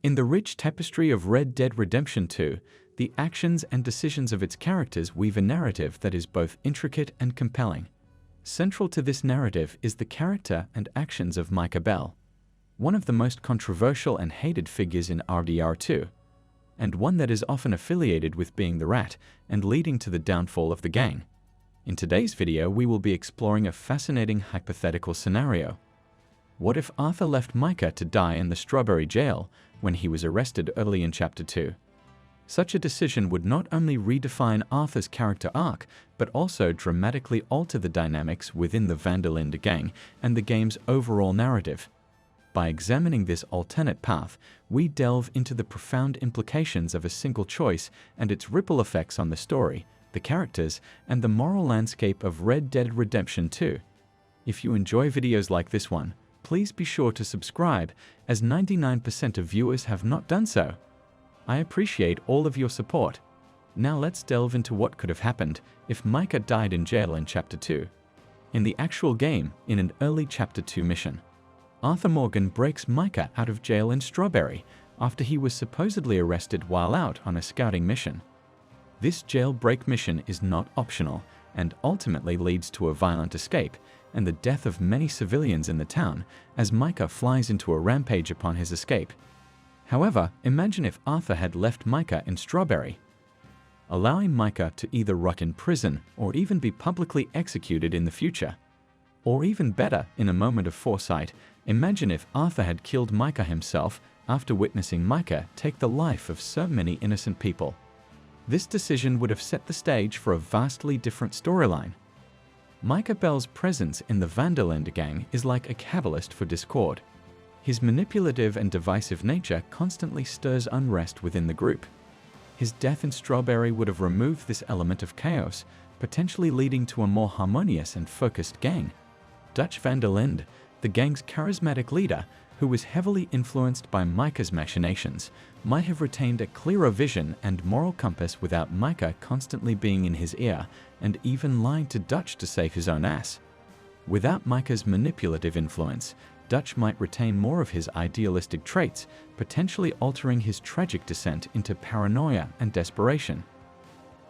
In the rich tapestry of Red Dead Redemption 2, the actions and decisions of its characters weave a narrative that is both intricate and compelling. Central to this narrative is the character and actions of Micah Bell, one of the most controversial and hated figures in RDR2, and one that is often affiliated with being the rat and leading to the downfall of the gang. In today's video, we will be exploring a fascinating hypothetical scenario. What if Arthur left Micah to die in the Strawberry Jail when he was arrested early in Chapter 2? Such a decision would not only redefine Arthur's character arc, but also dramatically alter the dynamics within the Linde gang and the game's overall narrative. By examining this alternate path, we delve into the profound implications of a single choice and its ripple effects on the story, the characters, and the moral landscape of Red Dead Redemption 2. If you enjoy videos like this one, please be sure to subscribe, as 99% of viewers have not done so. I appreciate all of your support. Now let's delve into what could have happened if Micah died in jail in Chapter 2. In the actual game, in an early Chapter 2 mission, Arthur Morgan breaks Micah out of jail in Strawberry after he was supposedly arrested while out on a scouting mission. This jailbreak mission is not optional and ultimately leads to a violent escape and the death of many civilians in the town as Micah flies into a rampage upon his escape. However, imagine if Arthur had left Micah in Strawberry, allowing Micah to either rot in prison or even be publicly executed in the future. Or even better, in a moment of foresight, imagine if Arthur had killed Micah himself after witnessing Micah take the life of so many innocent people. This decision would have set the stage for a vastly different storyline. Micah Bell's presence in the Linde gang is like a catalyst for discord. His manipulative and divisive nature constantly stirs unrest within the group. His death in Strawberry would have removed this element of chaos, potentially leading to a more harmonious and focused gang. Dutch van der Linde, the gang's charismatic leader, who was heavily influenced by Micah's machinations, might have retained a clearer vision and moral compass without Micah constantly being in his ear and even lying to Dutch to save his own ass. Without Micah's manipulative influence, Dutch might retain more of his idealistic traits, potentially altering his tragic descent into paranoia and desperation.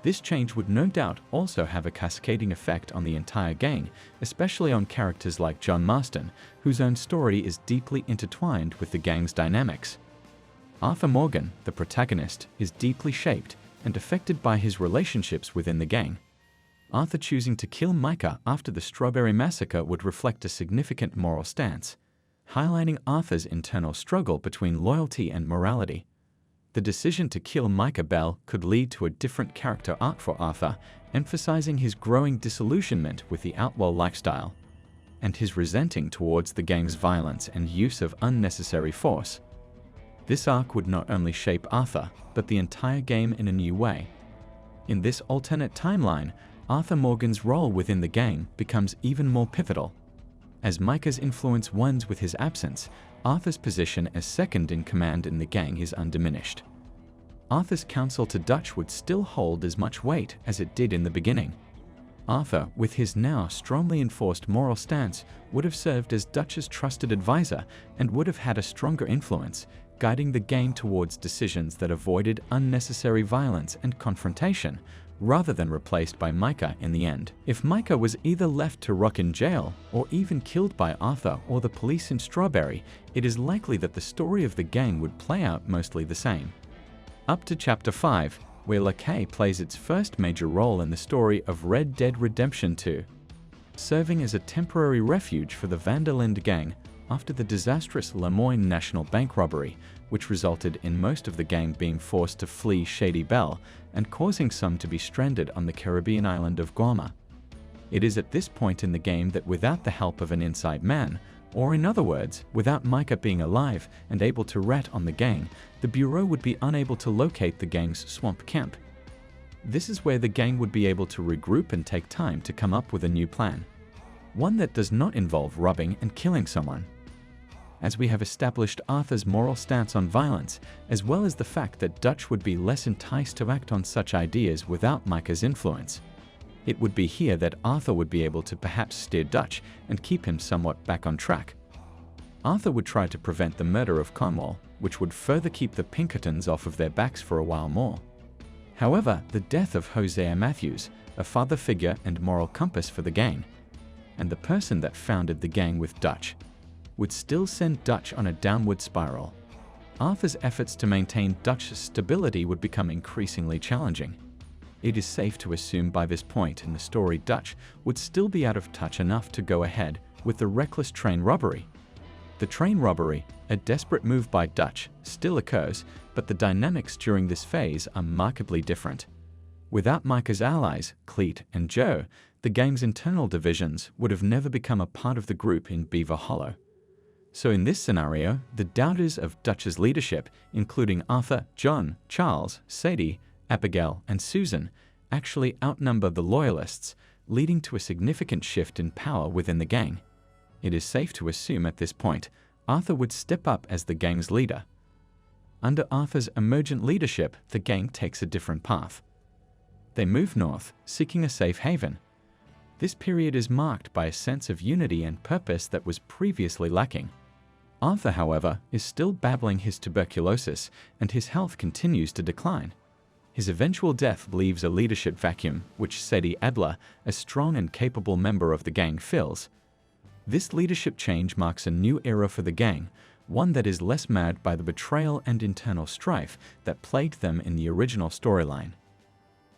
This change would no doubt also have a cascading effect on the entire gang, especially on characters like John Marston, whose own story is deeply intertwined with the gang's dynamics. Arthur Morgan, the protagonist, is deeply shaped and affected by his relationships within the gang. Arthur choosing to kill Micah after the Strawberry Massacre would reflect a significant moral stance, highlighting Arthur's internal struggle between loyalty and morality. The decision to kill Micah Bell could lead to a different character arc for Arthur, emphasizing his growing disillusionment with the outlaw lifestyle and his resenting towards the gang's violence and use of unnecessary force. This arc would not only shape Arthur, but the entire game in a new way. In this alternate timeline, Arthur Morgan's role within the gang becomes even more pivotal. As Micah's influence wanes with his absence, Arthur's position as second in command in the gang is undiminished. Arthur's counsel to Dutch would still hold as much weight as it did in the beginning. Arthur, with his now strongly enforced moral stance, would have served as Dutch's trusted advisor and would have had a stronger influence, guiding the gang towards decisions that avoided unnecessary violence and confrontation, rather than replaced by Micah in the end. If Micah was either left to rot in jail or even killed by Arthur or the police in Strawberry, it is likely that the story of the gang would play out mostly the same. Up to Chapter 5, where Linde plays its first major role in the story of Red Dead Redemption 2, serving as a temporary refuge for the Linde gang after the disastrous Lemoyne National Bank robbery, which resulted in most of the gang being forced to flee Shady Belle and causing some to be stranded on the Caribbean island of Guam. It is at this point in the game that without the help of an inside man, or in other words, without Micah being alive and able to rat on the gang, the Bureau would be unable to locate the gang's swamp camp. This is where the gang would be able to regroup and take time to come up with a new plan, one that does not involve robbing and killing someone. As we have established Arthur's moral stance on violence, as well as the fact that Dutch would be less enticed to act on such ideas without Micah's influence, it would be here that Arthur would be able to perhaps steer Dutch and keep him somewhat back on track. Arthur would try to prevent the murder of Cornwall, which would further keep the Pinkertons off of their backs for a while more. However, the death of Hosea Matthews, a father figure and moral compass for the gang, and the person that founded the gang with Dutch, would still send Dutch on a downward spiral. Arthur's efforts to maintain Dutch's stability would become increasingly challenging. It is safe to assume by this point in the story Dutch would still be out of touch enough to go ahead with the reckless train robbery. The train robbery, a desperate move by Dutch, still occurs, but the dynamics during this phase are markedly different. Without Micah's allies, Cleet and Joe, the gang's internal divisions would have never become a part of the group in Beaver Hollow. So in this scenario, the doubters of Dutch's leadership, including Arthur, John, Charles, Sadie, Abigail, and Susan, actually outnumber the loyalists, leading to a significant shift in power within the gang. It is safe to assume at this point, Arthur would step up as the gang's leader. Under Arthur's emergent leadership, the gang takes a different path. They move north, seeking a safe haven. This period is marked by a sense of unity and purpose that was previously lacking. Arthur, however, is still battling his tuberculosis, and his health continues to decline. His eventual death leaves a leadership vacuum, which Sadie Adler, a strong and capable member of the gang, fills. This leadership change marks a new era for the gang, one that is less marred by the betrayal and internal strife that plagued them in the original storyline.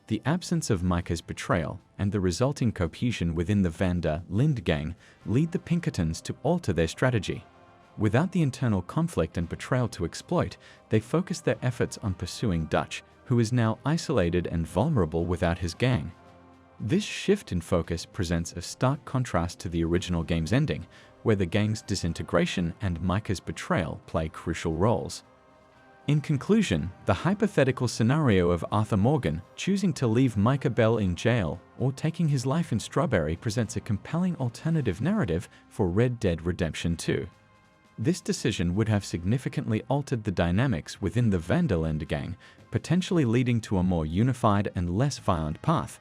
The absence of Micah's betrayal and the resulting cohesion within the Linde gang lead the Pinkertons to alter their strategy. Without the internal conflict and betrayal to exploit, they focus their efforts on pursuing Dutch, who is now isolated and vulnerable without his gang. This shift in focus presents a stark contrast to the original game's ending, where the gang's disintegration and Micah's betrayal play crucial roles. In conclusion, the hypothetical scenario of Arthur Morgan choosing to leave Micah Bell in jail or taking his life in Strawberry presents a compelling alternative narrative for Red Dead Redemption 2. This decision would have significantly altered the dynamics within the Linde gang, potentially leading to a more unified and less violent path.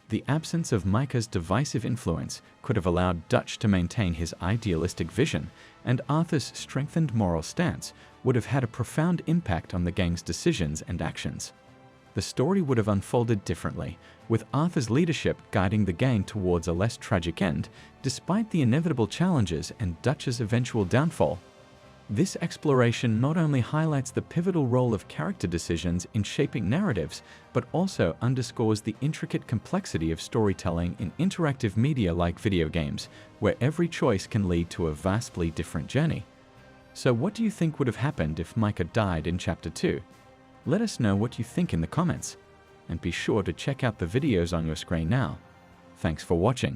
The absence of Micah's divisive influence could have allowed Dutch to maintain his idealistic vision, and Arthur's strengthened moral stance would have had a profound impact on the gang's decisions and actions. The story would have unfolded differently, with Arthur's leadership guiding the gang towards a less tragic end, despite the inevitable challenges and Dutch's eventual downfall. This exploration not only highlights the pivotal role of character decisions in shaping narratives, but also underscores the intricate complexity of storytelling in interactive media like video games, where every choice can lead to a vastly different journey. So what do you think would have happened if Micah died in Chapter 2? Let us know what you think in the comments, and be sure to check out the videos on your screen now. Thanks for watching.